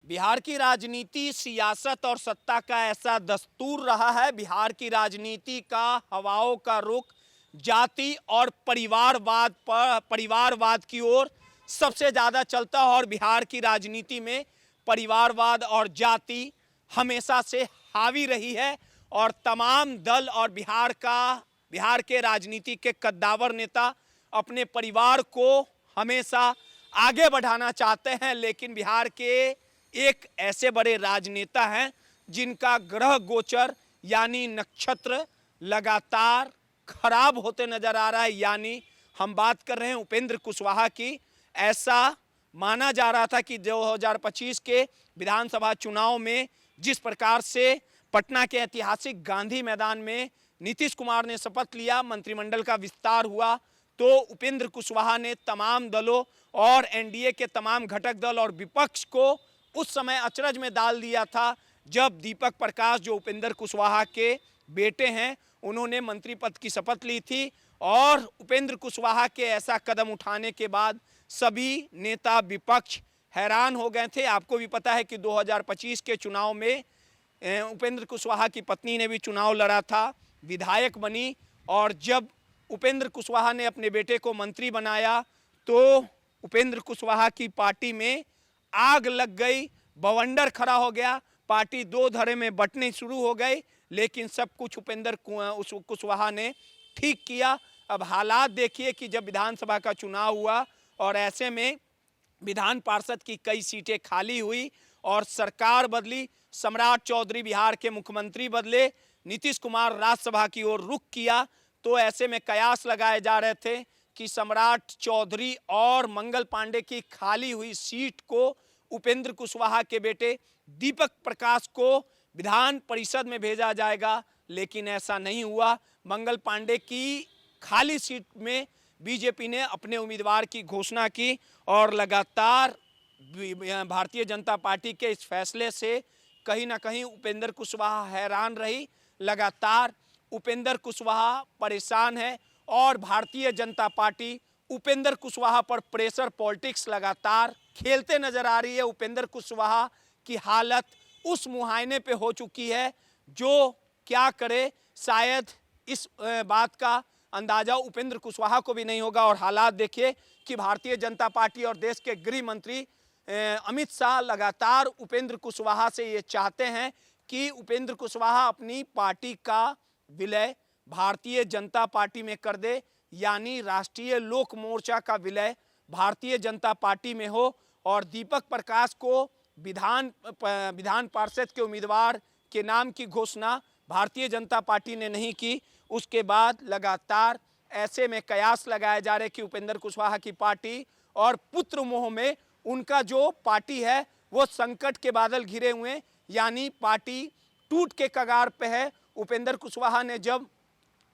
बिहार की राजनीति, सियासत और सत्ता का ऐसा दस्तूर रहा है। बिहार की राजनीति का हवाओं का रुख जाति और परिवारवाद की ओर सबसे ज़्यादा चलता है और बिहार की राजनीति में परिवारवाद और जाति हमेशा से हावी रही है और तमाम दल और बिहार के राजनीति के कद्दावर नेता अपने परिवार को हमेशा आगे बढ़ाना चाहते हैं, लेकिन बिहार के एक ऐसे बड़े राजनेता हैं जिनका ग्रह गोचर यानी नक्षत्र लगातार खराब होते नजर आ रहा है। यानी हम बात कर रहे हैं उपेंद्र कुशवाहा की। ऐसा माना जा रहा था कि 2025 के विधानसभा चुनाव में जिस प्रकार से पटना के ऐतिहासिक गांधी मैदान में नीतीश कुमार ने शपथ लिया, मंत्रिमंडल का विस्तार हुआ, तो उपेंद्र कुशवाहा ने तमाम दलों और एनडीए के तमाम घटक दल और विपक्ष को उस समय अचरज में डाल दिया था जब दीपक प्रकाश, जो उपेंद्र कुशवाहा के बेटे हैं, उन्होंने मंत्री पद की शपथ ली थी। और उपेंद्र कुशवाहा के ऐसा कदम उठाने के बाद सभी नेता विपक्ष हैरान हो गए थे। आपको भी पता है कि 2025 के चुनाव में उपेंद्र कुशवाहा की पत्नी ने भी चुनाव लड़ा था, विधायक बनी, और जब उपेंद्र कुशवाहा ने अपने बेटे को मंत्री बनाया तो उपेंद्र कुशवाहा की पार्टी में आग लग गई, बवंडर खड़ा हो गया, पार्टी दो धड़े में बंटने शुरू हो गई। लेकिन सब कुछ उपेंद्र कुशवाहा ने ठीक किया। अब हालात देखिए कि जब विधानसभा का चुनाव हुआ और ऐसे में विधान पार्षद की कई सीटें खाली हुई और सरकार बदली, सम्राट चौधरी बिहार के मुख्यमंत्री बदले, नीतीश कुमार राज्यसभा की ओर रुख किया, तो ऐसे में कयास लगाए जा रहे थे कि सम्राट चौधरी और मंगल पांडे की खाली हुई सीट को उपेंद्र कुशवाहा के बेटे दीपक प्रकाश को विधान परिषद में भेजा जाएगा, लेकिन ऐसा नहीं हुआ। मंगल पांडे की खाली सीट में बीजेपी ने अपने उम्मीदवार की घोषणा की और लगातार भारतीय जनता पार्टी के इस फैसले से कहीं ना कहीं उपेंद्र कुशवाहा हैरान रही। लगातार उपेंद्र कुशवाहा परेशान है और भारतीय जनता पार्टी उपेंद्र कुशवाहा पर प्रेशर पॉलिटिक्स लगातार खेलते नजर आ रही है। उपेंद्र कुशवाहा की हालत उस मुहायने पे हो चुकी है जो क्या करे, शायद इस बात का अंदाजा उपेंद्र कुशवाहा को भी नहीं होगा। और हालात देखिए कि भारतीय जनता पार्टी और देश के गृह मंत्री अमित शाह लगातार उपेंद्र कुशवाहा से ये चाहते हैं कि उपेंद्र कुशवाहा अपनी पार्टी का विलय भारतीय जनता पार्टी में कर दे, यानी राष्ट्रीय लोक मोर्चा का विलय भारतीय जनता पार्टी में हो और दीपक प्रकाश को विधान पार्षद के उम्मीदवार के नाम की घोषणा भारतीय जनता पार्टी ने नहीं की। उसके बाद लगातार ऐसे में कयास लगाए जा रहे कि उपेंद्र कुशवाहा की पार्टी और पुत्र मोह में उनका जो पार्टी है वो संकट के बादल घिरे हुए, यानी पार्टी टूट के कगार पे है। उपेंद्र कुशवाहा ने जब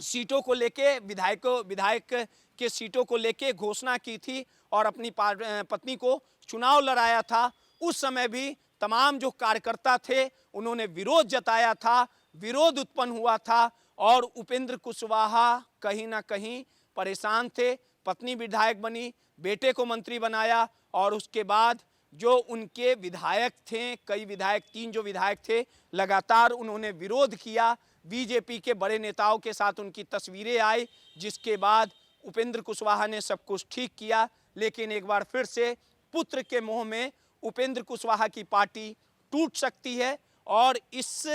सीटों को लेके विधायक के सीटों को लेके घोषणा की थी और अपनी पत्नी को चुनाव लड़ाया था, उस समय भी तमाम जो कार्यकर्ता थे उन्होंने विरोध जताया था, विरोध उत्पन्न हुआ था और उपेंद्र कुशवाहा कहीं ना कहीं परेशान थे। पत्नी विधायक बनी, बेटे को मंत्री बनाया और उसके बाद जो उनके विधायक थे, कई विधायक, 3 जो विधायक थे, लगातार उन्होंने विरोध किया। बीजेपी के बड़े नेताओं के साथ उनकी तस्वीरें आई, जिसके बाद उपेंद्र कुशवाहा ने सब कुछ ठीक किया। लेकिन एक बार फिर से पुत्र के मोह में उपेंद्र कुशवाहा की पार्टी टूट सकती है और इस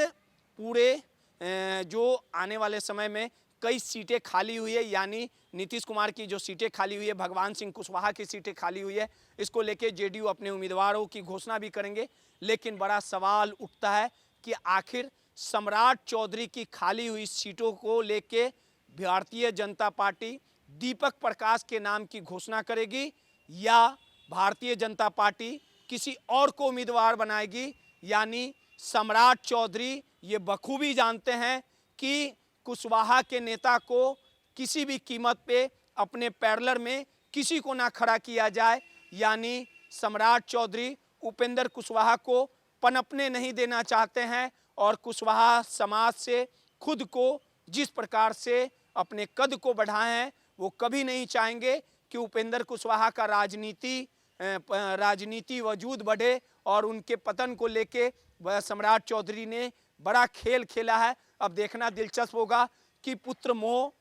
पूरे जो आने वाले समय में कई सीटें खाली हुई है, यानी नीतीश कुमार की जो सीटें खाली हुई है, भगवान सिंह कुशवाहा की सीटें खाली हुई है, इसको लेके जेडीयू अपने उम्मीदवारों की घोषणा भी करेंगे। लेकिन बड़ा सवाल उठता है कि आखिर सम्राट चौधरी की खाली हुई सीटों को लेके भारतीय जनता पार्टी दीपक प्रकाश के नाम की घोषणा करेगी या भारतीय जनता पार्टी किसी और को उम्मीदवार बनाएगी। यानी सम्राट चौधरी ये बखूबी जानते हैं कि कुशवाहा के नेता को किसी भी कीमत पे अपने पैरेलल में किसी को ना खड़ा किया जाए, यानी सम्राट चौधरी उपेंद्र कुशवाहा को पनपने नहीं देना चाहते हैं और कुशवाहा समाज से खुद को जिस प्रकार से अपने कद को बढ़ाए हैं वो कभी नहीं चाहेंगे कि उपेंद्र कुशवाहा का राजनीति राजनीति वजूद बढ़े और उनके पतन को लेके सम्राट चौधरी ने बड़ा खेल खेला है। अब देखना दिलचस्प होगा कि पुत्र मोह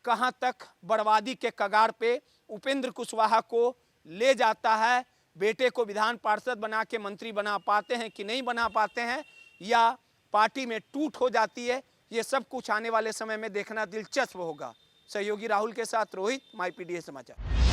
कहां तक बर्बादी के कगार पे उपेंद्र कुशवाहा को ले जाता है। बेटे को विधान पार्षद बना के मंत्री बना पाते हैं कि नहीं बना पाते हैं, या पार्टी में टूट हो जाती है, ये सब कुछ आने वाले समय में देखना दिलचस्प होगा। सहयोगी राहुल के साथ रोहित, माईपीडीए समाचार।